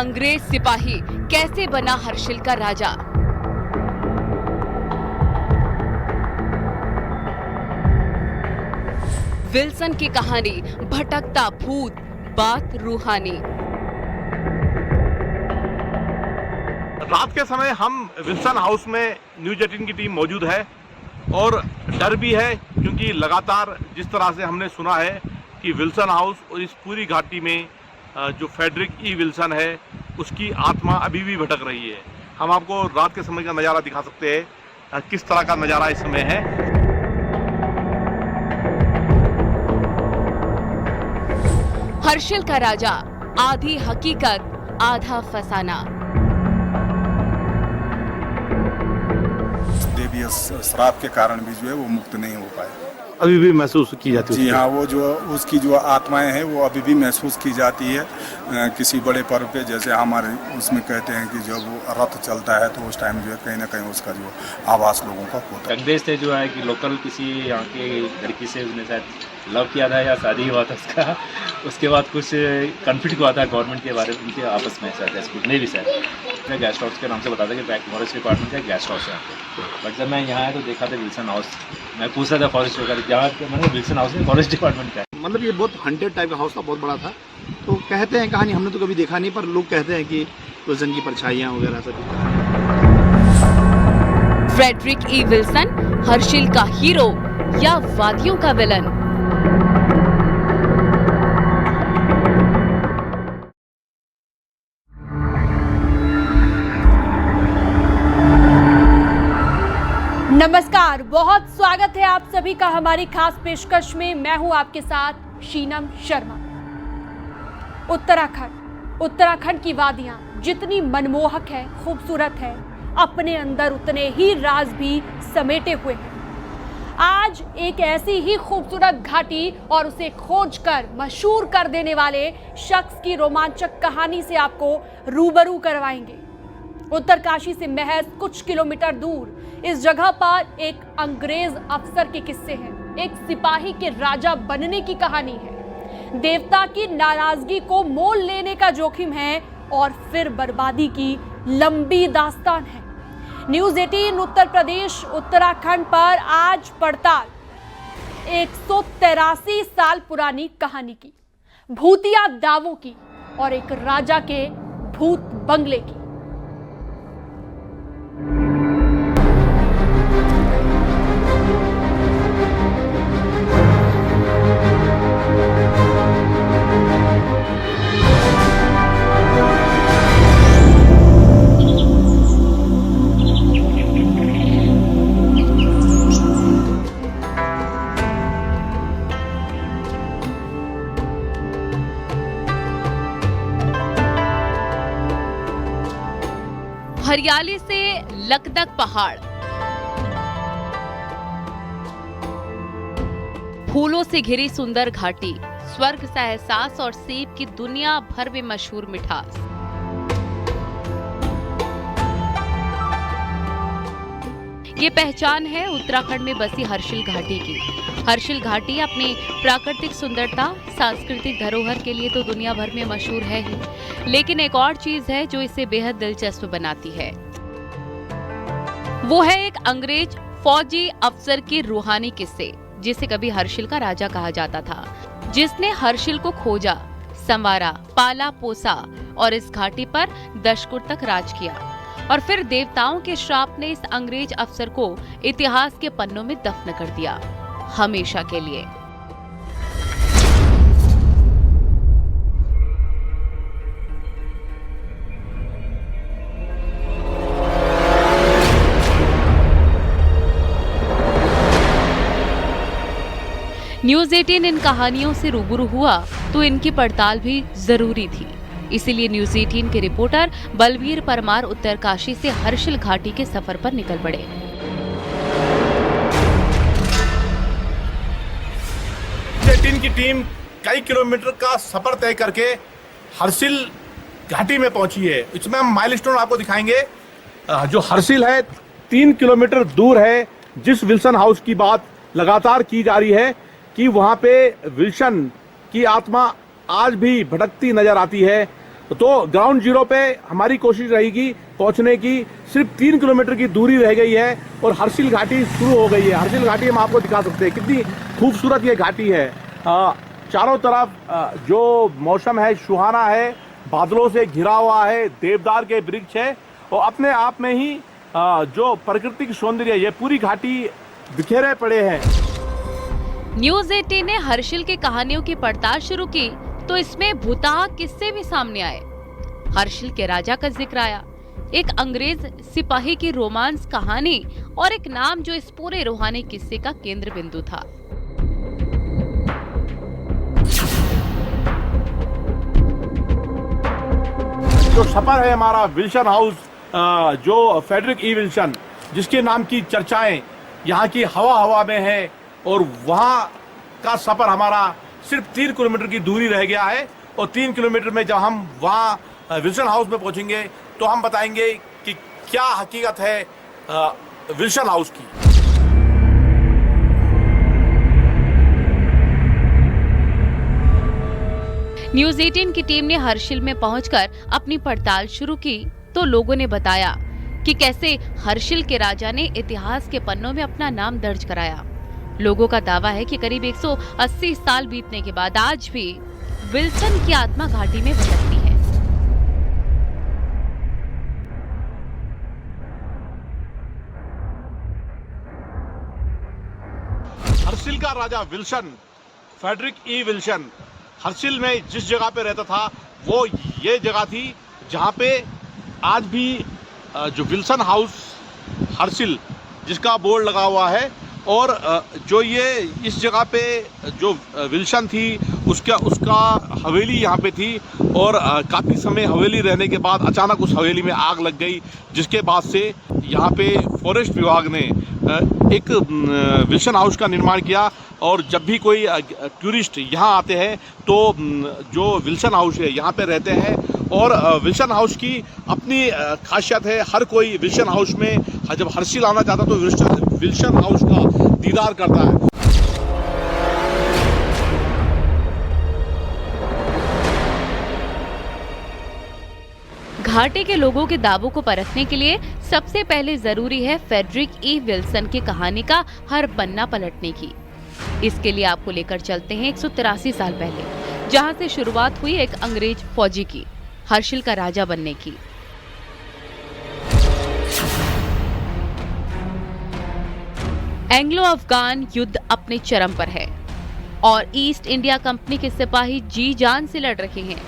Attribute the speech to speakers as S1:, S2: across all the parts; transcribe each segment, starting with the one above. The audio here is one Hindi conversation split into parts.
S1: अंग्रेज सिपाही कैसे बना हर्षिल का राजा। विल्सन की कहानी, भटकता भूत, बात रूहानी।
S2: रात के समय हम विल्सन हाउस में न्यूज 18 की टीम मौजूद है और डर भी है, क्योंकि लगातार जिस तरह से हमने सुना है कि विल्सन हाउस और इस पूरी घाटी में जो फ्रेडरिक ई विल्सन है उसकी आत्मा अभी भी भटक रही है। हम आपको रात के समय का नज़ारा दिखा सकते हैं, किस तरह का नज़ारा इस समय है।
S1: हर्षिल का राजा, आधी हकीकत आधा फसाना।
S3: देवीय श्राप के कारण भी जो है वो मुक्त नहीं हो पाए।
S2: अभी भी महसूस की जाती है।
S3: जी हाँ, वो जो उसकी जो आत्माएं हैं वो अभी भी महसूस की जाती है। किसी बड़े पर्व पे जैसे हमारे उसमें कहते हैं कि जब वो रथ चलता है तो उस टाइम जो है कहीं ना कहीं उसका जो आवास लोगों का होता है।
S4: अंग्रेज थे जो है कि लोकल किसी यहाँ की लड़की से उसने शायद लव किया था या शादी हुआ था उसका, उसके बाद कुछ कन्फ्लिक्ट हुआ था गवर्नमेंट के बारे में उनके आपस में, शायद नहीं भी शायद गेस्ट हाउस के नाम से बताता कि फॉरेस्ट डिपार्टमेंट का गेस्ट हाउस है। बट जब मैं यहाँ आया तो देखा था विल्सन हाउस, मैं पूछा था फॉरेस्ट वगैरह जहाँ मैंने विल्सन हाउस में फॉरेस्ट डिपार्टमेंट का।
S5: मतलब ये बहुत हंटेड टाइप का हाउस था, बहुत बड़ा था। तो कहते हैं, कहानी हमने तो कभी देखा नहीं, पर लोग कहते हैं कि विल्सन की परछाइयाँ वगैरह सब।
S1: फ्रेडरिक ई विल्सन हर्षिल का हीरो या वादियों का विलन।
S6: नमस्कार, बहुत स्वागत है आप सभी का हमारी खास पेशकश में। मैं हूं आपके साथ शीनम शर्मा। उत्तराखंड की वादियां जितनी मनमोहक है, खूबसूरत है, अपने अंदर उतने ही राज भी समेटे हुए हैं। आज एक ऐसी ही खूबसूरत घाटी और उसे खोजकर मशहूर कर देने वाले शख्स की रोमांचक कहानी से आपको रूबरू करवाएंगे। उत्तरकाशी से महज कुछ किलोमीटर दूर इस जगह पर एक अंग्रेज अफसर के किस्से हैं। एक सिपाही के राजा बनने की कहानी है। देवता की नाराजगी को मोल लेने का जोखिम है और फिर बर्बादी की लंबी दास्तान है। न्यूज 18 उत्तर प्रदेश उत्तराखंड पर आज पड़ताल 183 साल पुरानी कहानी की, भूतिया दावों की और एक राजा के भूत बंगले की।
S1: हरियाली से लकदक पहाड़, फूलों से घिरी सुंदर घाटी, स्वर्ग सा एहसास और सेब की दुनिया भर में मशहूर मिठास। ये पहचान है उत्तराखंड में बसी हर्षिल घाटी की। हर्षिल घाटी अपनी प्राकृतिक सुंदरता, सांस्कृतिक धरोहर के लिए तो दुनिया भर में मशहूर है ही, लेकिन एक और चीज है जो इसे बेहद दिलचस्प बनाती है। वो है एक अंग्रेज फौजी अफसर के रूहानी किस्से, जिसे कभी हर्षिल का राजा कहा जाता था, जिसने हर्षिल को खोजा, संवारा, पाला पोसा और इस घाटी पर दशकों तक राज किया। और फिर देवताओं के श्राप ने इस अंग्रेज अफसर को इतिहास के पन्नों में दफन कर दिया, हमेशा के लिए। न्यूज 18 इन कहानियों से रूबरू हुआ तो इनकी पड़ताल भी जरूरी थी। इसीलिए न्यूज 18 के रिपोर्टर बलवीर परमार उत्तरकाशी से हर्षिल घाटी के सफर पर निकल पड़े।
S2: न्यूज 18 की टीम कई किलोमीटर का सफर तय करके हर्षिल घाटी में पहुंची है। इसमें हम माइलस्टोन आपको दिखाएंगे। जो हर्षिल है 3 किलोमीटर दूर है। जिस विल्सन हाउस की बात लगातार की जा रही है कि वहां पे विल्सन की आत्मा आज भी भटकती नजर आती है। तो ग्राउंड जीरो पे हमारी कोशिश रहेगी पहुंचने की। सिर्फ 3 किलोमीटर की दूरी रह गई है और हर्षिल घाटी शुरू हो गई है। हर्षिल घाटी हम आपको दिखा सकते हैं, कितनी खूबसूरत ये घाटी है। चारों तरफ जो मौसम है सुहाना है, बादलों से घिरा हुआ है, देवदार के वृक्ष है और अपने आप में ही जो प्राकृतिक सौंदर्य, ये पूरी घाटी बिखेरे पड़े हैं।
S1: न्यूज 18 ने हर्षिल की कहानियों की पड़ताल शुरू की तो इसमें भूताह किस्से भी सामने आए। हर्षिल के राजा का जिक्र आया, एक अंग्रेज सिपाही की रोमांस कहानी और एक नाम जो इस पूरे रूहानी किस्से का केंद्र बिंदु था।
S2: जो सफर है हमारा विल्सन हाउस, जो फ्रेडरिक ई विल्सन जिसके नाम की चर्चाएं यहाँ की हवा में है, और वहाँ का सफर हमारा सिर्फ 3 किलोमीटर की दूरी रह गया है। और 3 किलोमीटर में जब हम वहाँ विल्सन हाउस में पहुँचेंगे तो हम बताएंगे कि क्या हकीकत है विल्सन हाउस की।
S1: न्यूज 18 की टीम ने हर्षिल में पहुंचकर अपनी पड़ताल शुरू की तो लोगों ने बताया कि कैसे हर्षिल के राजा ने इतिहास के पन्नों में अपना नाम दर्ज कराया। लोगों का दावा है कि करीब 180 साल बीतने के बाद आज भी विल्सन की आत्मा घाटी में भटकती है।
S2: हर्षिल का राजा विल्सन, फ्रेडरिक ई विल्सन, हर्षिल में जिस जगह पे रहता था वो ये जगह थी जहाँ पे आज भी जो विल्सन हाउस हर्षिल जिसका बोर्ड लगा हुआ है, और जो ये इस जगह पे जो विल्सन थी उसका हवेली यहाँ पे थी। और काफ़ी समय हवेली रहने के बाद अचानक उस हवेली में आग लग गई, जिसके बाद से यहाँ पे फॉरेस्ट विभाग ने एक विल्सन हाउस का निर्माण किया। और जब भी कोई टूरिस्ट यहाँ आते हैं तो जो विल्सन हाउस है यहाँ पे रहते हैं। और विल्सन हाउस की अपनी खासियत है, हर कोई विल्सन हाउस में जब हर्षिल आना चाहता तो विल्सन हाउस का दीदार करता है।
S1: घाटी के लोगों के दावों को परखने के लिए सबसे पहले जरूरी है फ्रेडरिक ई विल्सन की कहानी का हर पन्ना पलटने की। इसके लिए आपको लेकर चलते हैं 183 साल पहले, जहां से शुरुआत हुई एक अंग्रेज फौजी की हर्षिल का राजा बनने की। एंग्लो अफगान युद्ध अपने चरम पर है और ईस्ट इंडिया कंपनी के सिपाही जी जान से लड़ रहे हैं,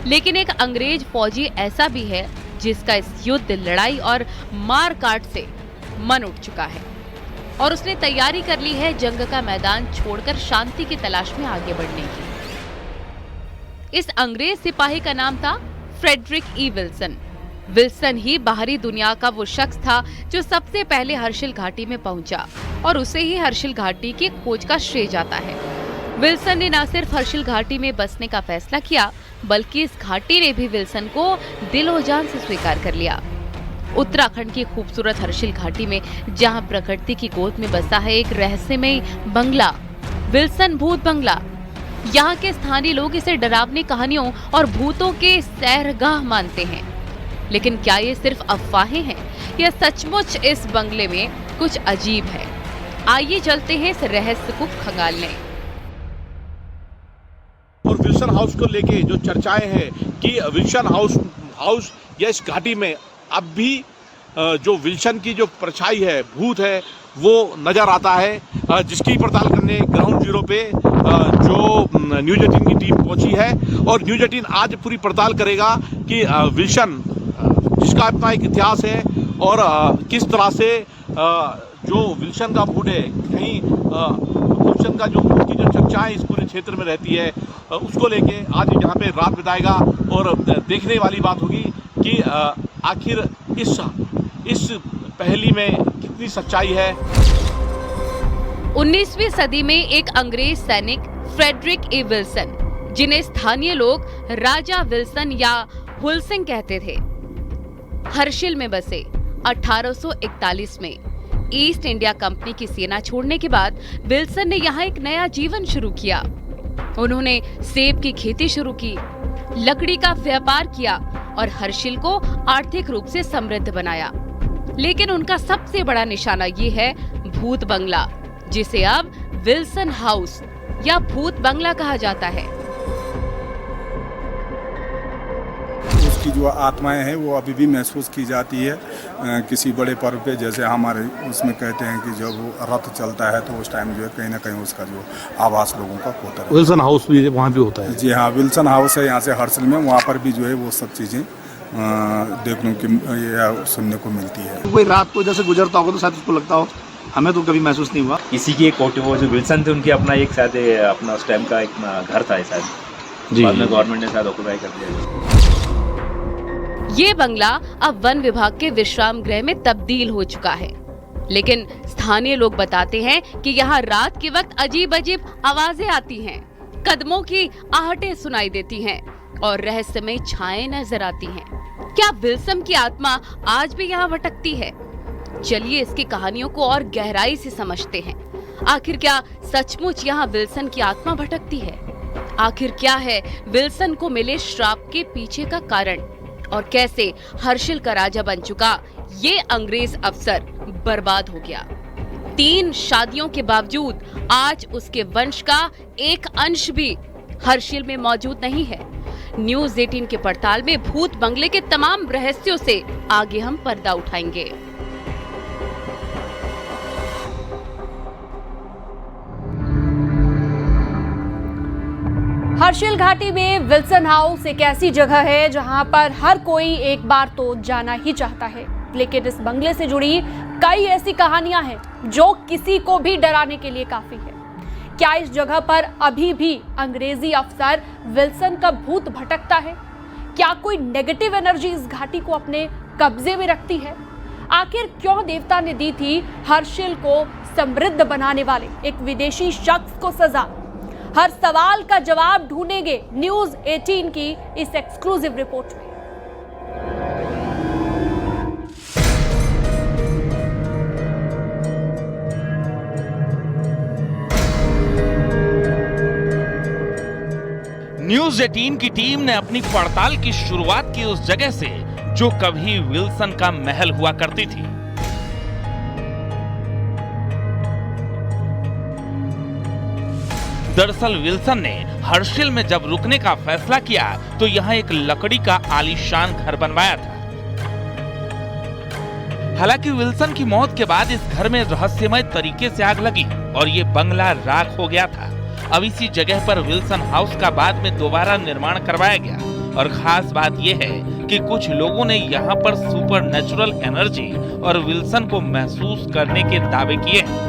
S1: लेकिन एक अंग्रेज फौजी ऐसा भी है जिसका इस युद्ध, लड़ाई और मार काट से मन उठ चुका है और उसने तैयारी कर ली है जंग का मैदान छोड़कर शांति की तलाश में आगे बढ़ने की। इस अंग्रेज सिपाही का नाम था फ्रेडरिक ई विल्सन। विल्सन ही बाहरी दुनिया का वो शख्स था जो सबसे पहले हर्षिल घाटी में पहुंचा और उसे ही हर्षिल घाटी की खोज का श्रेय जाता है। विल्सन ने न सिर्फ हर्षिल घाटी में बसने का फैसला किया, बल्कि इस घाटी ने भी विल्सन को दिलो जान से स्वीकार कर लिया। उत्तराखंड की खूबसूरत हर्षिल घाटी में जहां प्रकृति की गोद में बसा है एक रहस्यमय बंगला, विल्सन भूत बंगला। यहाँ के स्थानीय लोग इसे डरावनी कहानियों और भूतों के सैरगाह मानते हैं, लेकिन क्या ये सिर्फ अफवाहें हैं या सचमुच इस बंगले में कुछ अजीब है? आइए चलते हैं इस रहस्य को खंगालने।
S2: और विल्सन हाउस को लेके जो चर्चाएं हैं कि विल्सन हाउस या इस घाटी में अब भी जो विल्सन की जो परछाई है, भूत है, वो नजर आता है, जिसकी पड़ताल करने ग्राउंड जीरो पे जो न्यूज 18 की टीम पहुंची है। और न्यूज 18 आज पूरी पड़ताल करेगा कि विल्सन जिसका अपना एक इतिहास है और किस तरह से जो विल्सन का भूत है, कहीं विल्सन का जो भूत की जो चर्चाएं इस पूरे क्षेत्र में रहती है, उसको लेके आज यहाँ पे रात बिताएगा। और देखने वाली बात होगी कि आखिर इस पहेली में कितनी सच्चाई है।
S1: 19वीं सदी में एक अंग्रेज सैनिक फ्रेडरिक ई विल्सन, जिन्हें स्थानीय लोग राजा विल्सन या हुलसिंग कहते थे, हर्षिल में बसे। 1841 में ईस्ट इंडिया कंपनी की सेना छोड़ने के बाद विल्सन ने यहाँ एक नया जीवन शुरू किया। उन्होंने सेब की खेती शुरू की लकड़ी का व्यापार किया और हर्षिल को आर्थिक रूप से समृद्ध बनाया। लेकिन उनका सबसे बड़ा निशाना ये है भूत बंगला, जिसे अब विल्सन हाउस या भूत बंगला कहा जाता है।
S3: उसकी जो आत्माएं हैं वो अभी भी महसूस की जाती है किसी बड़े पर्व पे, जैसे हमारे उसमें कहते हैं कि जब रथ चलता है तो उस टाइम जो है कहीं ना कहीं उसका जो आवास लोगों का होता है।
S7: विल्सन हाउस भी वहाँ भी होता है?
S3: जी हाँ, विल्सन हाउस है यहाँ से हर्षिल में, वहाँ पर भी जो है वो सब चीज़ें देखने की या सुनने को मिलती है।
S5: कोई रात को इधर से गुजरता होगा तो शायद उसको लगता हो, हमें तो कभी महसूस नहीं हुआ।
S4: किसी की एक कोठी, वो जो विल्सन थे उनकी अपना एक शायद अपना उस टाइम का एक घर था शायद, बाद में गवर्नमेंट ने शायद ऑक्युपाई कर दिया।
S1: ये बंगला अब वन विभाग के विश्राम गृह में तब्दील हो चुका है। लेकिन स्थानीय लोग बताते हैं कि यहाँ रात के वक्त अजीब अजीब आवाजें आती हैं, कदमों की आहटें सुनाई देती हैं और रहस्यमय छाएं नजर आती हैं। क्या विल्सन की आत्मा आज भी यहाँ भटकती है? चलिए इसकी कहानियों को और गहराई से समझते हैं। आखिर क्या सचमुच यहाँ विल्सन की आत्मा भटकती है? आखिर क्या है विल्सन को मिले श्राप के पीछे का कारण? और कैसे हर्षिल का राजा बन चुका ये अंग्रेज अफसर बर्बाद हो गया? 3 शादियों के बावजूद आज उसके वंश का एक अंश भी हर्षिल में मौजूद नहीं है। न्यूज़ 18 के पड़ताल में भूत बंगले के तमाम रहस्यों से आगे हम पर्दा उठाएंगे।
S6: हर्षिल घाटी में विल्सन हाउस एक ऐसी जगह है जहां पर हर कोई एक बार तो जाना ही चाहता है, लेकिन इस बंगले से जुड़ी कई ऐसी कहानियां हैं जो किसी को भी डराने के लिए काफी है। क्या इस जगह पर अभी भी अंग्रेजी अफसर विल्सन का भूत भटकता है? क्या कोई नेगेटिव एनर्जी इस घाटी को अपने कब्जे में रखती है? आखिर क्यों देवता ने दी थी हर्षिल को समृद्ध बनाने वाले एक विदेशी शख्स को सजा? हर सवाल का जवाब ढूंढेंगे न्यूज़ 18 की इस एक्सक्लूसिव रिपोर्ट में।
S8: न्यूज़ 18 की टीम ने अपनी पड़ताल की शुरुआत की उस जगह से जो कभी विल्सन का महल हुआ करती थी। दरअसल विल्सन ने हर्षिल में जब रुकने का फैसला किया तो यहाँ एक लकड़ी का आलीशान घर बनवाया था। हालांकि विल्सन की मौत के बाद इस घर में रहस्यमय तरीके से आग लगी और ये बंगला राख हो गया था। अब इसी जगह पर विल्सन हाउस का बाद में दोबारा निर्माण करवाया गया और खास बात यह है कि कुछ लोगों ने यहाँ पर सुपरनैचुरल एनर्जी और विल्सन को महसूस करने के दावे किए हैं।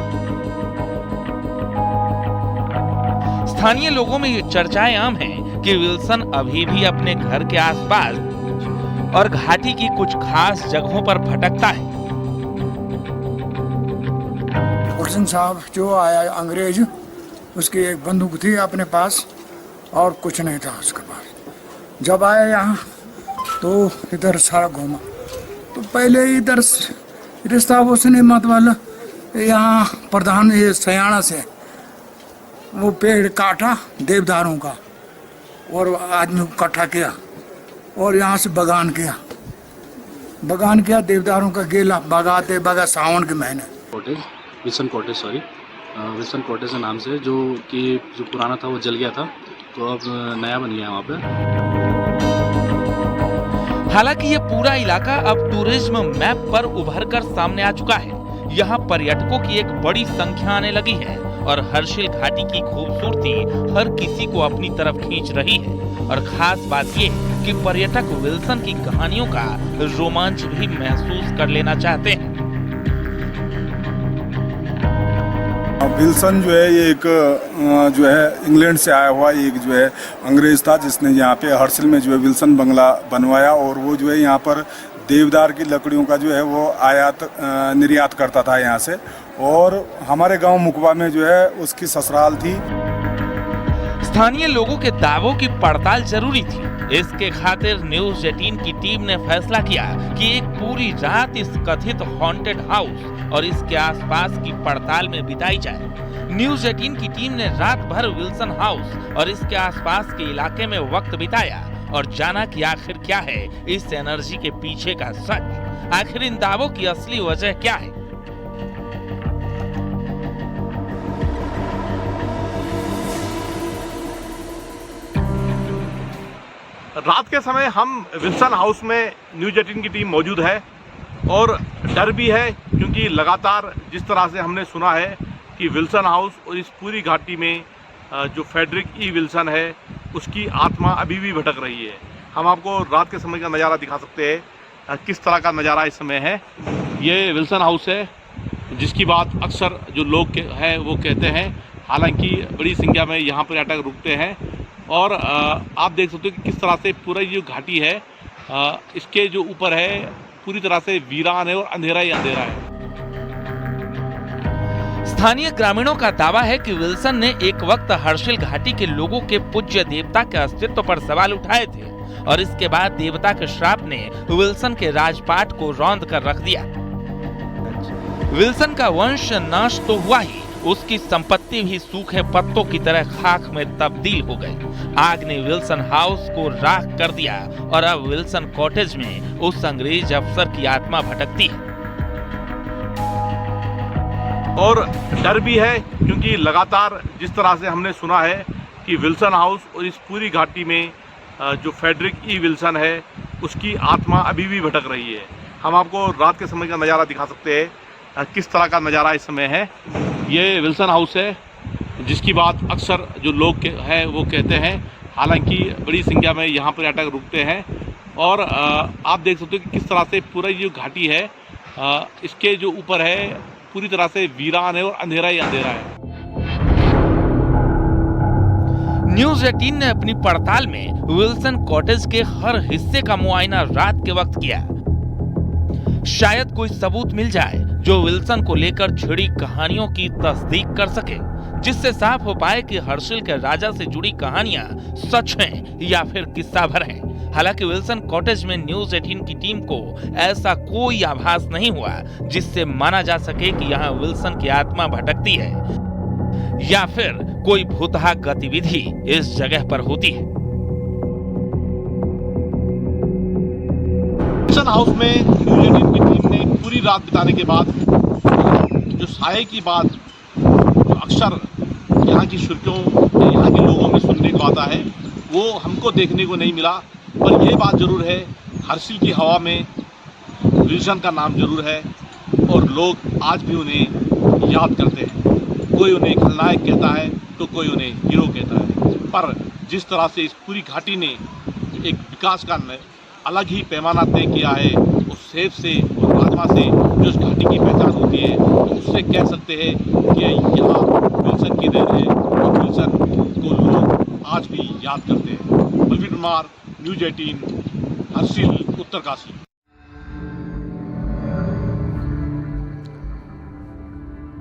S8: स्थानीय लोगों में ये चर्चाएं आम हैं कि विल्सन अभी भी अपने घर के आसपास और घाटी की कुछ खास जगहों पर भटकता है।
S9: विल्सन साहब जो आया अंग्रेज, उसकी एक बंदूक थी अपने पास और कुछ नहीं था उसके पास। जब आया यहाँ तो इधर सारा घूमा, तो पहले इधर रिश्ता उसने मतलब यहाँ प्रधान ये सयाना से वो पेड़ काटा देवदारों का और आदमी को इकट्ठा किया और यहाँ से बगान किया देवदारों का गेला बगाते बगा सावन के महीने।
S7: विल्सन कॉटेज के नाम से जो पुराना था वो जल गया था, तो अब नया बन गया वहाँ पे।
S8: हालांकि ये पूरा इलाका अब टूरिज्म मैप पर उभर कर सामने आ चुका है। यहाँ पर्यटकों की एक बड़ी संख्या आने लगी है और हर्षिल घाटी की खूबसूरती हर किसी को अपनी तरफ खींच रही है। और खास बात ये कि पर्यटक विल्सन की कहानियों का रोमांच भी महसूस कर लेना चाहते हैं।
S3: विल्सन जो है ये एक जो है इंग्लैंड से आया हुआ एक जो है अंग्रेज था, जिसने यहाँ पे हर्षिल में जो है विल्सन बंगला बनवाया और वो जो है यहाँ पर देवदार की लकड़ियों का जो है वो आयात निर्यात करता था यहाँ से। और हमारे गांव मुकवा में जो है उसकी ससुराल थी।
S8: स्थानीय लोगों के दावों की पड़ताल जरूरी थी। इसके खातिर न्यूज़ 18 की टीम ने फैसला किया कि एक पूरी रात इस कथित हॉन्टेड हाउस और इसके आसपास की पड़ताल में बिताई जाए। न्यूज़ 18 की टीम ने रात भर विल्सन हाउस और इसके आसपास के इलाके में वक्त बिताया और जाना कि आखिर क्या है इस एनर्जी के पीछे का सच, आखिर इन दावों की असली वजह क्या है।
S2: रात के समय हम विल्सन हाउस में न्यूज 18 की टीम मौजूद है और डर भी है, क्योंकि लगातार जिस तरह से हमने सुना है कि विल्सन हाउस और इस पूरी घाटी में जो फ्रेडरिक ई विल्सन है उसकी आत्मा अभी भी भटक रही है। हम आपको रात के समय का नज़ारा दिखा सकते हैं, किस तरह का नज़ारा इस समय है। ये विल्सन हाउस है जिसकी बात अक्सर जो लोग हैं वो कहते हैं, हालांकि बड़ी संख्या में यहाँ पर पर्यटक रुकते हैं। और आप देख सकते हो कि किस तरह से पूरा ये जो घाटी है इसके जो ऊपर है पूरी तरह से वीरान है और अंधेरा ही अंधेरा है।
S8: स्थानीय ग्रामीणों का दावा है कि विल्सन ने एक वक्त हर्षिल घाटी के लोगों के पूज्य देवता के अस्तित्व पर सवाल उठाए थे और इसके बाद देवता के श्राप ने विल्सन के राजपाट को रौंद कर रख दिया। विल्सन का वंश नाश तो हुआ ही, उसकी संपत्ति भी सूखे पत्तों की तरह खाक में तब्दील हो गई। आग ने विल्सन हाउस को राख कर दिया और अब विल्सन कॉटेज में उस अंग्रेज अफसर की आत्मा भटकती है।
S2: और डर भी है, क्योंकि लगातार जिस तरह से हमने सुना है कि विल्सन हाउस और इस पूरी घाटी में जो फ्रेडरिक ई विल्सन है उसकी आत्मा अभी भी भटक रही है। हम आपको रात के समय का नज़ारा दिखा सकते हैं, किस तरह का नज़ारा इस समय है। ये विल्सन हाउस है जिसकी बात अक्सर जो लोग हैं वो कहते हैं, हालांकि बड़ी संख्या में यहाँ पर पर्यटक रुकते हैं। और आप देख सकते हो कि किस तरह से पूरा ये जो घाटी है इसके जो ऊपर है पूरी तरह से वीरान है और अंधेरा ही अंधेरा है।
S8: न्यूज 18 ने अपनी पड़ताल में विल्सन कॉटेज के हर हिस्से का मुआयना रात के वक्त किया। शायद कोई सबूत मिल जाए जो विल्सन को लेकर छिड़ी कहानियों की तस्दीक कर सके, जिससे साफ हो पाए कि हर्षिल के राजा से जुड़ी कहानियां सच हैं या फिर किस्सा भर हैं। हालांकि विल्सन कॉटेज में न्यूज 18 की टीम को ऐसा कोई आभास नहीं हुआ जिससे माना जा सके कि यहाँ विल्सन की आत्मा भटकती है या फिर कोई भूतहा गतिविधि इस जगह पर होती है।
S2: विल्सन हाउस में न्यूज 18 की टीम ने पूरी रात बिताने के बाद जो साये की बात जो अक्सर यहाँ की सुर्खियों यहाँ के लोगों में सुनने को आता है वो हमको देखने को नहीं मिला। पर यह बात जरूर है, हर्षिल की हवा में विल्सन का नाम जरूर है और लोग आज भी उन्हें याद करते हैं। कोई उन्हें खलनायक कहता है तो कोई उन्हें हीरो कहता है। पर जिस तरह से इस पूरी घाटी ने एक विकास का अलग ही पैमाना तय किया है, उस सेब से और राजमा से जो इस घाटी की पहचान होती है, तो उससे कह सकते हैं कि यहाँ विल्सन की देन है और विल्सन को लोग आज भी याद करते हैं। बलवीर कुमार, न्यूज 18, हर्षिल, उत्तरकाशी।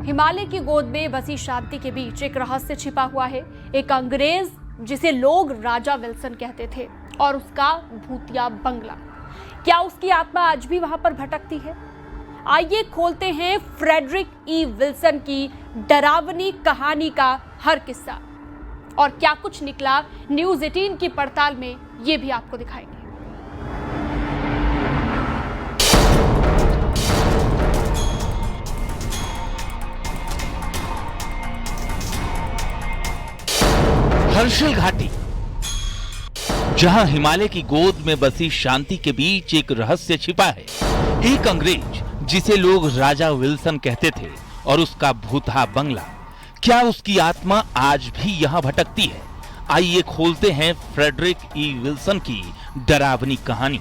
S6: हिमालय की गोद में बसी शांति के बीच एक रहस्य छिपा हुआ है। एक अंग्रेज जिसे लोग राजा विल्सन कहते थे और उसका भूतिया बंगला, क्या उसकी आत्मा आज भी वहां पर भटकती है? आइए खोलते हैं फ्रेडरिक ई विल्सन की डरावनी कहानी का हर किस्सा, और क्या कुछ निकला न्यूज 18 की पड़ताल में, ये भी आपको दिखाएंगे।
S8: हर्षिल घाटी, जहां हिमालय की गोद में बसी शांति के बीच एक रहस्य छिपा है। एक अंग्रेज जिसे लोग राजा विल्सन कहते थे और उसका भूतहा बंगला, क्या उसकी आत्मा आज भी यहां भटकती है? आइए खोलते हैं फ्रेडरिक ई विल्सन की डरावनी कहानी।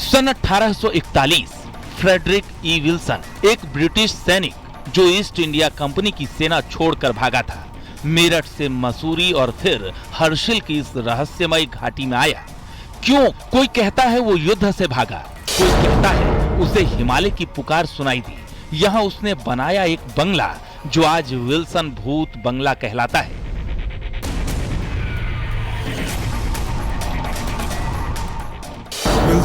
S8: सन 1841 फ्रेडरिक ई विल्सन एक ब्रिटिश सैनिक जो ईस्ट इंडिया कंपनी की सेना छोड़कर भागा था, मेरठ से मसूरी और फिर हर्षिल की इस रहस्यमय घाटी में आया। क्यों? कोई कहता है वो युद्ध से भागा, कोई कहता है उसे हिमालय की पुकार सुनाई दी। यहाँ उसने बनाया एक बंगला जो आज विल्सन भूत बंगला कहलाता है।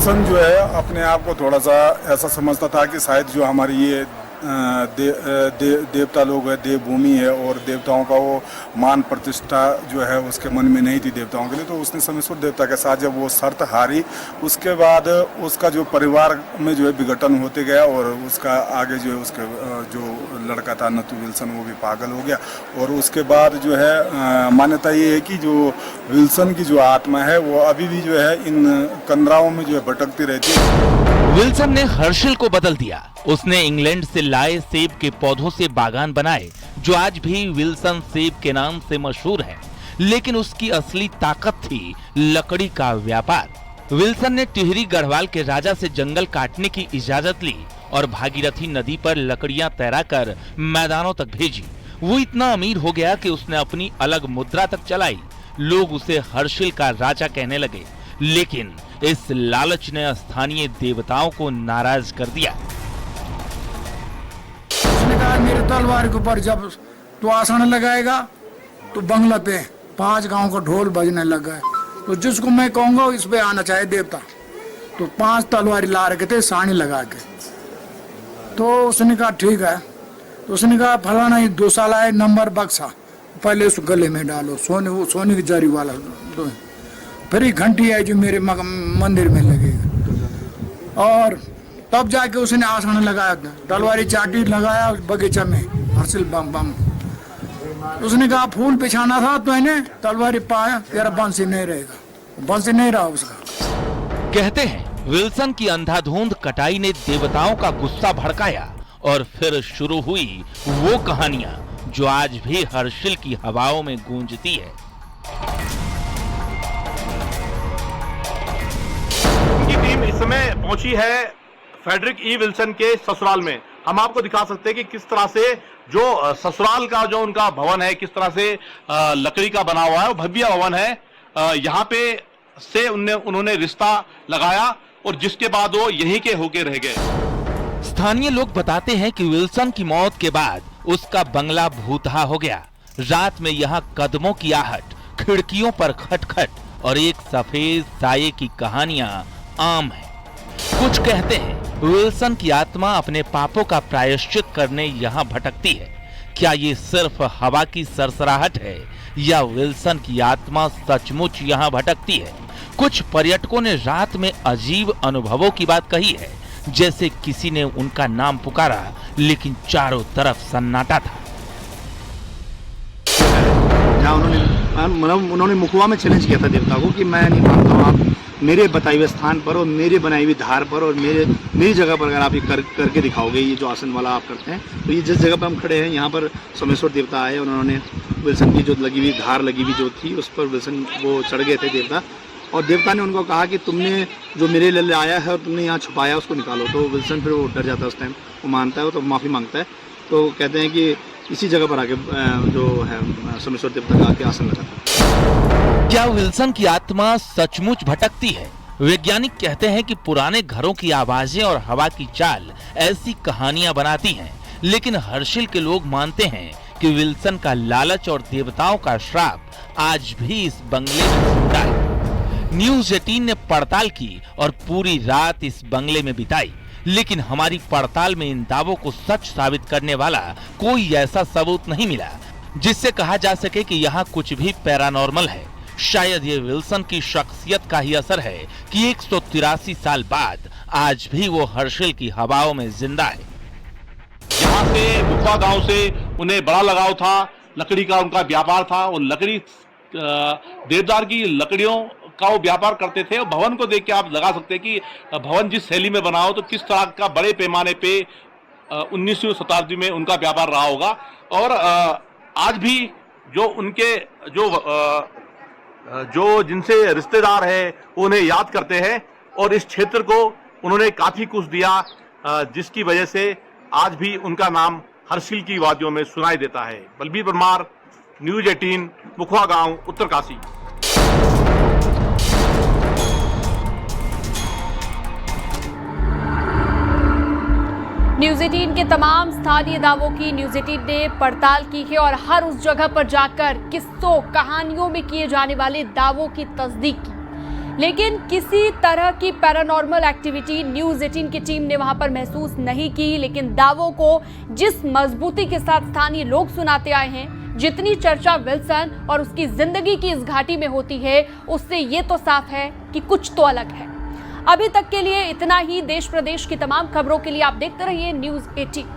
S3: विल्सन जो है अपने आप को थोड़ा सा ऐसा समझता था कि शायद जो हमारी ये देवता लोग है, देवभूमि है और देवताओं का वो मान प्रतिष्ठा जो है उसके मन में नहीं थी देवताओं के लिए, तो उसने सोमेश्वर देवता के साथ जब वो शर्त हारी उसके बाद उसका जो परिवार में जो है विघटन होते गया और उसका आगे जो है उसके जो लड़का था नथु विल्सन वो भी पागल हो गया। और उसके बाद जो है मान्यता ये है कि जो विल्सन की जो आत्मा है वो अभी भी जो है इन कंदराओं में जो है भटकती रहती है।
S8: विल्सन ने हर्षिल को बदल दिया। उसने इंग्लैंड से लाए सेब के पौधों से बागान बनाए जो आज भी विल्सन सेब के नाम से मशहूर है, लेकिन उसकी असली ताकत थी लकड़ी का व्यापार। विल्सन ने टिहरी गढ़वाल के राजा से जंगल काटने की इजाजत ली और भागीरथी नदी पर लकड़ियां तैराकर मैदानों तक भेजी। वो इतना अमीर हो गया कि उसने अपनी अलग मुद्रा तक चलाई। लोग उसे हर्षिल का राजा कहने लगे, लेकिन इस लालच ने स्थानीय देवताओं को नाराज कर दिया।
S9: उसने कहा मेरे तलवार के ऊपर जब तू आसन लगाएगा तो बंगला पे 5 गांव का ढोल बजने लगा है, तो जिसको मैं कहूंगा इस पे आना चाहे देवता, तो 5 तलवारी ला रखे थे सानी लगा के। तो उसने कहा ठीक है। तो उसने कहा फलाना ही 2 साल आए नंबर बक्सा, पहले उस गले में डालो सोने की जरी वाला दो, फिर ही घंटी आई जो मेरे मंदिर में लगेगा। और तब जाके उसने आसन लगाया, तलवारी चाटी लगाया बगीचा में हर्षिल बम बम। उसने कहा फूल बिछाना था तो इन्हें तलवारी पाया, तेरा बंसी नहीं रहेगा, बंसी नहीं रहा उसका।
S8: कहते हैं विल्सन की अंधाधुंध कटाई ने देवताओं का गुस्सा भड़काया और फिर शुरू हुई वो कहानियां जो आज भी हर्षिल की हवाओं में गूंजती है।
S2: उनकी टीम इस समय पहुंची है फ्रेडरिक ई विल्सन के ससुराल में। हम आपको दिखा सकते हैं कि किस तरह से जो ससुराल का जो उनका भवन है किस तरह से लकड़ी का बना हुआ है, वो भव्य भवन है। यहाँ पे से उन्होंने रिश्ता लगाया और जिसके बाद वो यहीं के होके रह गए।
S8: स्थानीय लोग बताते हैं कि विल्सन की मौत के बाद उसका बंगला भूतहा हो गया। रात में यहाँ कदमों की आहट, खिड़कियों पर खटखट और एक सफेद साये की कहानियां आम है। कुछ कहते हैं विल्सन की आत्मा अपने पापों का प्रायश्चित करने यहाँ भटकती है। क्या ये सिर्फ हवा की सरसराहट है या विल्सन की आत्मा सचमुच यहाँ भटकती है? कुछ पर्यटकों ने रात में अजीब अनुभवों की बात कही है, जैसे किसी ने उनका नाम पुकारा लेकिन चारों तरफ सन्नाटा था।
S5: उन्होंने मुखवा में चैलेंज किया था देवता को कि मैं नहीं मानता हूँ, आप मेरे बताए हुए स्थान पर और मेरे बनाई हुई धार पर और मेरी जगह पर अगर आप ये करके दिखाओगे, ये जो आसन वाला आप करते हैं, तो ये जिस जगह पर हम खड़े हैं यहाँ पर सोमेश्वर देवता आए और उन्होंने विल्सन की जो लगी हुई धार लगी हुई जो थी उस पर विल्सन वो चढ़ गए थे देवता, और देवता ने उनको कहा कि तुमने जो मेरे लिए आया है और तुमने यहाँ छुपाया उसको निकालो। तो विल्सन फिर वो डर जाता है, उस टाइम वो मानता है, वो तो माफ़ी मांगता है। तो कहते हैं कि इसी जगह पर आके जो है सोमेश्वर देवता का आके आसन लगा था।
S8: क्या विल्सन की आत्मा सचमुच भटकती है? वैज्ञानिक कहते हैं कि पुराने घरों की आवाजें और हवा की चाल ऐसी कहानियां बनाती हैं, लेकिन हर्षिल के लोग मानते हैं कि विल्सन का लालच और देवताओं का श्राप आज भी इस बंगले में जिंदा है। न्यूज़ 18 ने पड़ताल की और पूरी रात इस बंगले में बिताई, लेकिन हमारी पड़ताल में इन दावों को सच साबित करने वाला कोई ऐसा सबूत नहीं मिला जिससे कहा जा सके कि यहाँ कुछ भी पैरानॉर्मल है। शायद ये विल्सन की शख्सियत का ही असर है कि 183 साल बाद आज भी वो हर्षिल की हवाओं में जिंदा है।
S2: यहाँ से मुखवा गांव से उन्हें बड़ा लगाव था, लकड़ी का उनका व्यापार था और लकड़ी देवदार की लकड़ियों का वो व्यापार करते थे। और भवन को देख के आप लगा सकते हैं कि भवन जिस शैली में बना हो तो किस तरह का बड़े पैमाने पे 19वीं शताब्दी में उनका व्यापार रहा होगा। और आज भी जो उनके जो जिनसे रिश्तेदार है उन्हें याद करते हैं और इस क्षेत्र को उन्होंने काफी कुछ दिया, जिसकी वजह से आज भी उनका नाम हर्षिल की वादियों में सुनाई देता है। बलबीर परमार, न्यूज़ 18, मुखवा गांव, उत्तरकाशी।
S6: न्यूज़ 18 के तमाम स्थानीय दावों की न्यूज़ 18 ने पड़ताल की है और हर उस जगह पर जाकर किस्सों कहानियों में किए जाने वाले दावों की तस्दीक की। लेकिन किसी तरह की पैरानॉर्मल एक्टिविटी न्यूज़ 18 की टीम ने वहां पर महसूस नहीं की। लेकिन दावों को जिस मजबूती के साथ स्थानीय लोग सुनाते आए हैं, जितनी चर्चा विल्सन और उसकी जिंदगी की इस घाटी में होती है, उससे ये तो साफ है कि कुछ तो अलग है। अभी तक के लिए इतना ही। देश प्रदेश की तमाम खबरों के लिए आप देखते रहिए न्यूज़ 18।